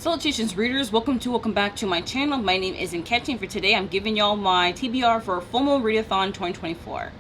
Salutations readers, welcome back to my channel. My name is Nkechi, and for today I'm giving y'all my TBR for Full Moon Readathon 2024.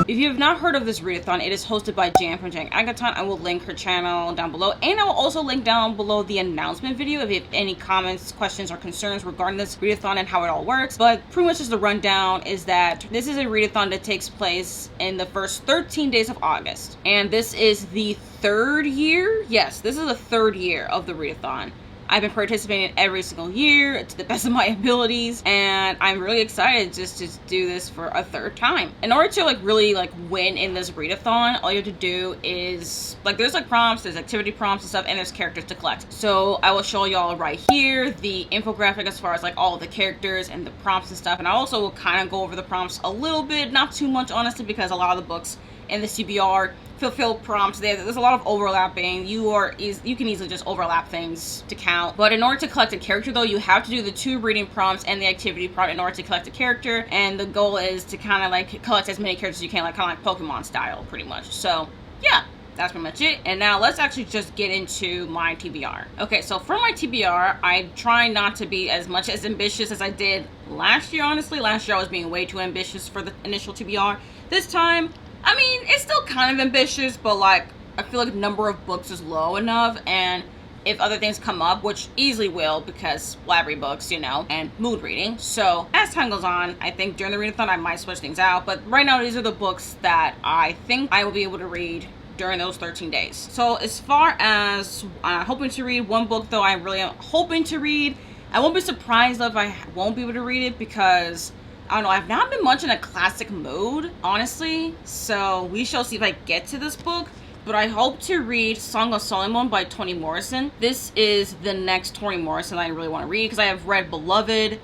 If you have not heard of this readathon, it is hosted by Jan from Readathon. I will link her channel down below, and I will also link down below the announcement video if you have any comments, questions, or concerns regarding this readathon and how it all works. But pretty much just the rundown is that this is a readathon that takes place in the first 13 days of August. And this is the third year? Yes, this is the third year of the readathon. I've been participating every single year to the best of my abilities, and I'm really excited just to do this for a third time. In order to really win in this readathon, all you have to do is there's prompts, there's activity prompts and stuff, and there's characters to collect. So I will show y'all right here the infographic as far as all of the characters and the prompts and stuff, and I also will kind of go over the prompts a little bit, not too much honestly, because a lot of the books in the TBR fulfill prompts. There's a lot of overlapping. You can easily just overlap things to count. But in order to collect a character though, you have to do the 2 reading prompts and the activity prompt in order to collect a character. And the goal is to kind of collect as many characters as you can, kind of like Pokemon style, pretty much. So yeah, that's pretty much it. And now let's actually just get into my TBR. Okay, so for my TBR, I'm trying not to be as much as ambitious as I did last year, honestly. Last year I was being way too ambitious for the initial TBR. This time, I mean, it's still kind of ambitious, but I feel like the number of books is low enough, and if other things come up, which easily will, because library books, and mood reading. So as time goes on, I think during the readathon I might switch things out, but right now these are the books that I think I will be able to read during those 13 days. So as far as hoping to read one book though, I really am hoping to read. I won't be surprised if I won't be able to read it, because I don't know, I've not been much in a classic mood, honestly, so we shall see if I get to this book. But I hope to read Song of Solomon by Toni Morrison. This is the next Toni Morrison I really want to read, because I have read Beloved,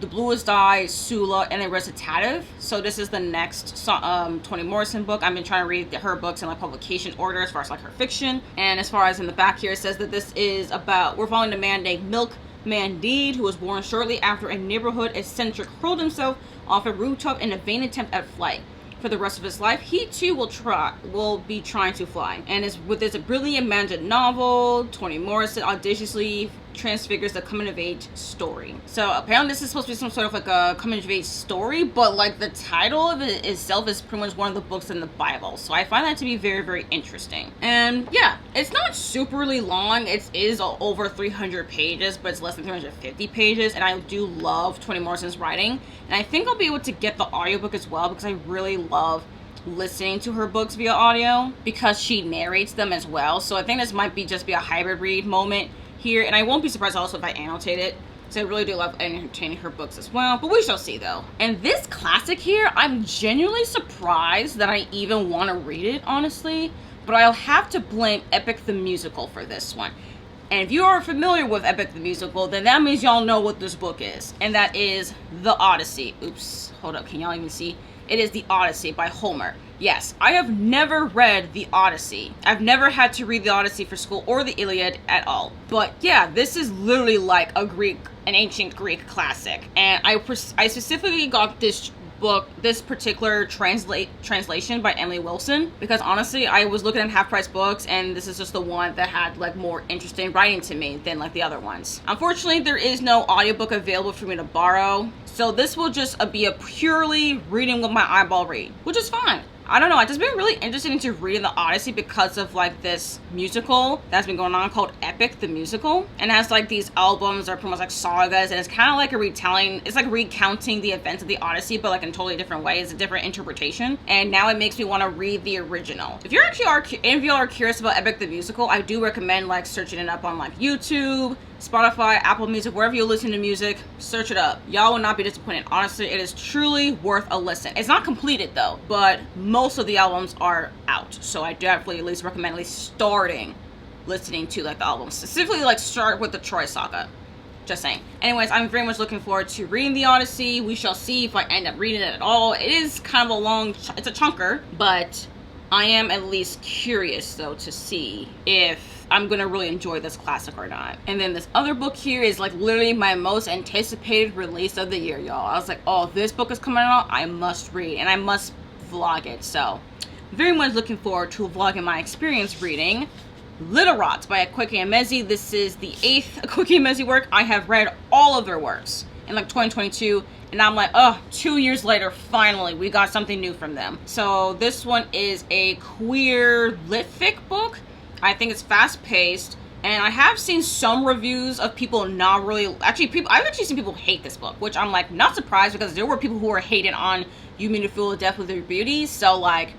The Bluest Eye, Sula, and then Recitative. So this is the next Toni Morrison book. I've been trying to read her books in publication order as far as her fiction. And as far as in the back here, it says that this is about, we're following a man named Milkman Deed, who was born shortly after a neighborhood eccentric hurled himself off a rooftop in a vain attempt at flight. For the rest of his life, he too will be trying to fly. And with this brilliant imagined novel, Toni Morrison audaciously transfigures the coming-of-age story. So apparently this is supposed to be some sort of a coming-of-age story, but the title of it itself is pretty much one of the books in the Bible. So I find that to be very, very interesting. And yeah, it's not superly long. It is over 300 pages, but it's less than 350 pages. And I do love Toni Morrison's writing. And I think I'll be able to get the audiobook as well, because I really love listening to her books via audio, because she narrates them as well. So I think this might just be a hybrid read moment here, and I won't be surprised also if I annotate it. So I really do love entertaining her books as well, but we shall see though. And this classic here, I'm genuinely surprised that I even want to read it, honestly, but I'll have to blame Epic the Musical for this one. And if you are familiar with Epic the Musical, then that means y'all know what this book is, and that is The Odyssey. Oops, hold up, can y'all even see? It is The Odyssey by Homer. Yes, I have never read The Odyssey. I've never had to read The Odyssey for school or the Iliad at all. But yeah, this is literally an ancient Greek classic. And I specifically got this book, this particular translation by Emily Wilson, because honestly I was looking at half-price books, and this is just the one that had more interesting writing to me than the other ones. Unfortunately, there is no audiobook available for me to borrow, so this will just be a purely reading with my eyeball read, which is fine. I don't know, I've just been really interested into reading The Odyssey because of this musical that's been going on called Epic the Musical, and it has these albums that are pretty much sagas, and it's kind of a retelling. It's recounting the events of the Odyssey, but in a totally different way. It's a different interpretation, and now it makes me want to read the original. If you are curious about Epic the Musical, I do recommend searching it up on YouTube, Spotify, Apple Music, wherever you listen to music, search it up. Y'all will not be disappointed. Honestly, it is truly worth a listen. It's not completed though, but most of the albums are out, so I definitely at least recommend starting listening to the albums. Specifically, start with the Troy Saga. Just saying. Anyways, I'm very much looking forward to reading The Odyssey. We shall see if I end up reading it at all. It is kind of it's a chunker, but I am at least curious though to see if I'm gonna really enjoy this classic or not. And then this other book here is literally my most anticipated release of the year, y'all. I was oh, this book is coming out, I must read, and I must vlog it. So very much looking forward to vlogging my experience reading Literot by Akwaeke Emezi. This is the 8th Akwaeke Emezi work. I have read all of their works in like 2022, and I'm like, oh, 2 years later, finally, we got something new from them. So this one is a queer lit fic book. I think it's fast-paced, and I have seen some reviews of people not really, I've actually seen people hate this book, which I'm like, not surprised, because there were people who were hating on You Mean to Fool to Death with Your Beauty, so like,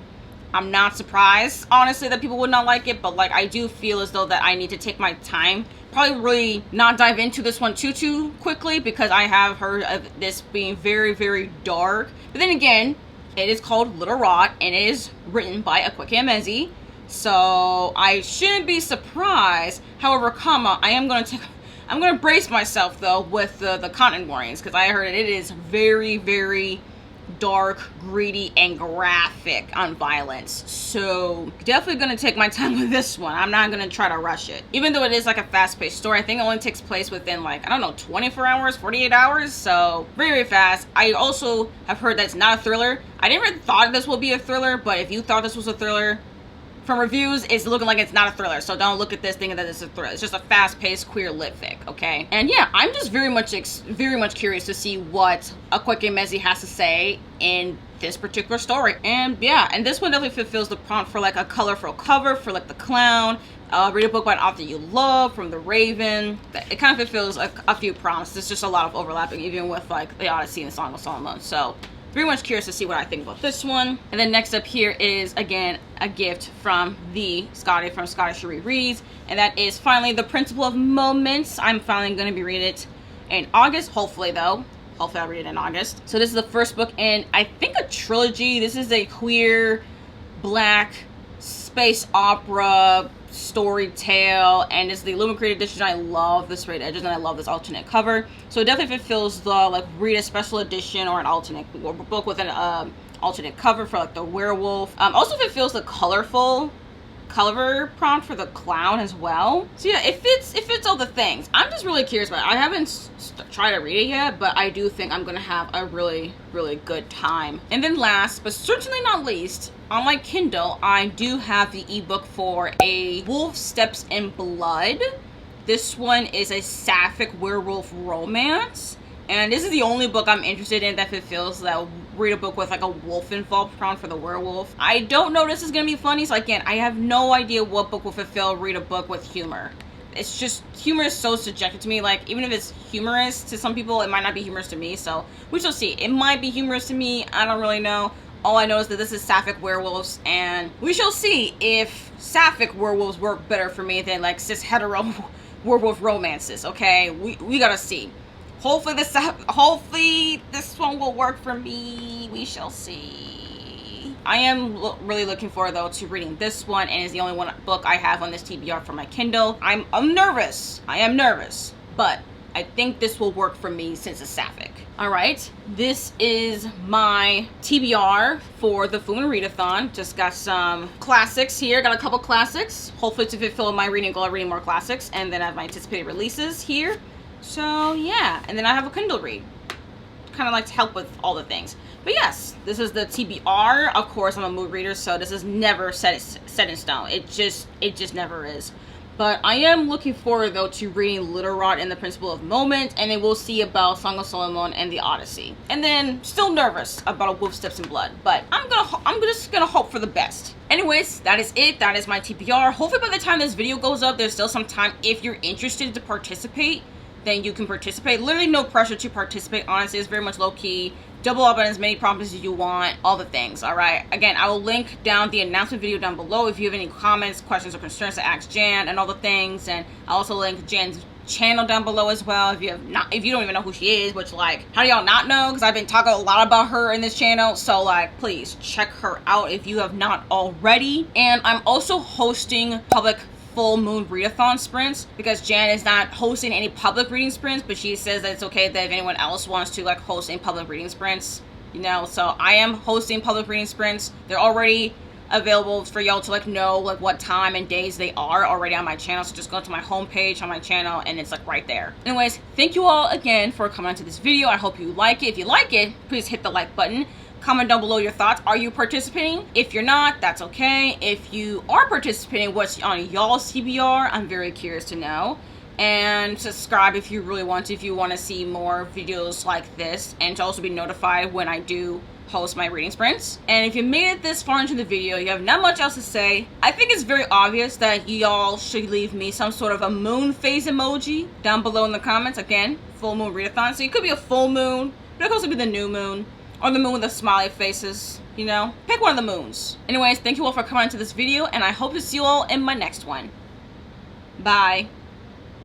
I'm not surprised, honestly, that people would not like it, but like, I do feel as though that I need to take my time, probably really not dive into this one too quickly, because I have heard of this being very, very dark. But then again, it is called Literot, and it is written by Akwaeke Emezi, so I shouldn't be surprised. However, I'm gonna brace myself though with the content warnings, because I heard it is very, very dark, greedy, and graphic on violence. So definitely gonna take my time with this one. I'm not gonna try to rush it. Even though it is like a fast-paced story, I think it only takes place within like, I don't know, 24 hours, 48 hours. So very, very fast. I also have heard that it's not a thriller. I never thought this would be a thriller, but if you thought this was a thriller, from reviews, it's looking like it's not a thriller, so don't look at this thinking that it's a thriller. It's just a fast-paced queer lit fic, okay? And yeah, I'm just very much curious to see what Akwaeke Emezi has to say in this particular story. And yeah, and this one definitely fulfills the prompt for like a colorful cover for like the clown. Read a book by an author you love, from The Raven. It kind of fulfills a few prompts. There's just a lot of overlapping, even with like the Odyssey and Song of Solomon. So very much curious to see what I think about this one. And then next up here is, again, a gift from Scottish Reads, and that is finally The Principle of Moments. I'm finally going to be reading it in August, hopefully though. Hopefully I'll read it in August. So this is the first book in, I think, a trilogy. This is a queer, black, space opera story tale, and it's the Illuminated edition. I love the sprayed edges, and I love this alternate cover. So it definitely fulfills the like read a special edition or an alternate book with an alternate cover for like the werewolf. Also fulfills the colorful cover prompt for the clown as well. So yeah, it fits all the things. I'm just really curious about it. I haven't tried to read it yet, but I do think I'm gonna have a really, really good time. And then last, but certainly not least, on my Kindle, I do have the ebook for A Wolf Steps in Blood. This one is a sapphic werewolf romance, and this is the only book I'm interested in that fulfills that read a book with like a wolf involved prompt for the werewolf. I don't know this is gonna be funny, so again, I have no idea what book will fulfill read a book with humor. It's just, humor is so subjective to me. Like, even if it's humorous to some people, it might not be humorous to me, so we shall see. It might be humorous to me, I don't really know. All I know is that this is sapphic werewolves, and we shall see if sapphic werewolves work better for me than like cis hetero werewolf romances, okay? We gotta see. Hopefully this one will work for me. We shall see. I am really looking forward though to reading this one, and it's the only book I have on this TBR for my Kindle. I'm nervous. I am nervous, but I think this will work for me since it's sapphic. All right, this is my TBR for the Moon Readathon. Just got some classics here. Got a couple classics, hopefully to fulfill my reading goal of reading more classics, and then I have my anticipated releases here. So yeah, and then I have a Kindle read, kind of like to help with all the things. But yes, this is the TBR. Of course, I'm a mood reader, so this is never set in stone. It just never is. But I am looking forward though to reading Literot and The Principle of Moment, and then we'll see about Song of Solomon and the Odyssey. And then still nervous about A Wolf Steps in Blood, but I'm just gonna hope for the best. Anyways, that is it. That is my TBR. Hopefully by the time this video goes up, there's still some time. If you're interested to participate, then you can participate. Literally no pressure to participate. Honestly, it's very much low-key. Double up on as many prompts as you want, all the things, all right? Again, I will link down the announcement video down below if you have any comments, questions, or concerns to ask Jan and all the things. And I'll also link Jan's channel down below as well if you don't even know who she is, which, like, how do y'all not know? Because I've been talking a lot about her in this channel, so like, please check her out if you have not already. And I'm also hosting public full moon readathon sprints, because Jan is not hosting any public reading sprints, but she says that it's okay that if anyone else wants to like host any public reading sprints, you know. So I am hosting public reading sprints. They're already available for y'all to like know like what time and days they are already on my channel. So just go to my homepage on my channel and it's like right there. Anyways, thank you all again for coming onto this video. I hope you like it. If you like it, please hit the like button. Comment down below your thoughts. Are you participating? If you're not, that's okay. If you are participating, what's on y'all's TBR? I'm very curious to know. And subscribe if you really want to, if you want to see more videos like this, and to also be notified when I do host my reading sprints. And if you made it this far into the video, you have not much else to say, I think it's very obvious that y'all should leave me some sort of a moon phase emoji down below in the comments. Again, full moon readathon. So it could be a full moon, but it could also be the new moon, or the moon with the smiley faces, you know? Pick one of the moons. Anyways, thank you all for coming into this video, and I hope to see you all in my next one. Bye.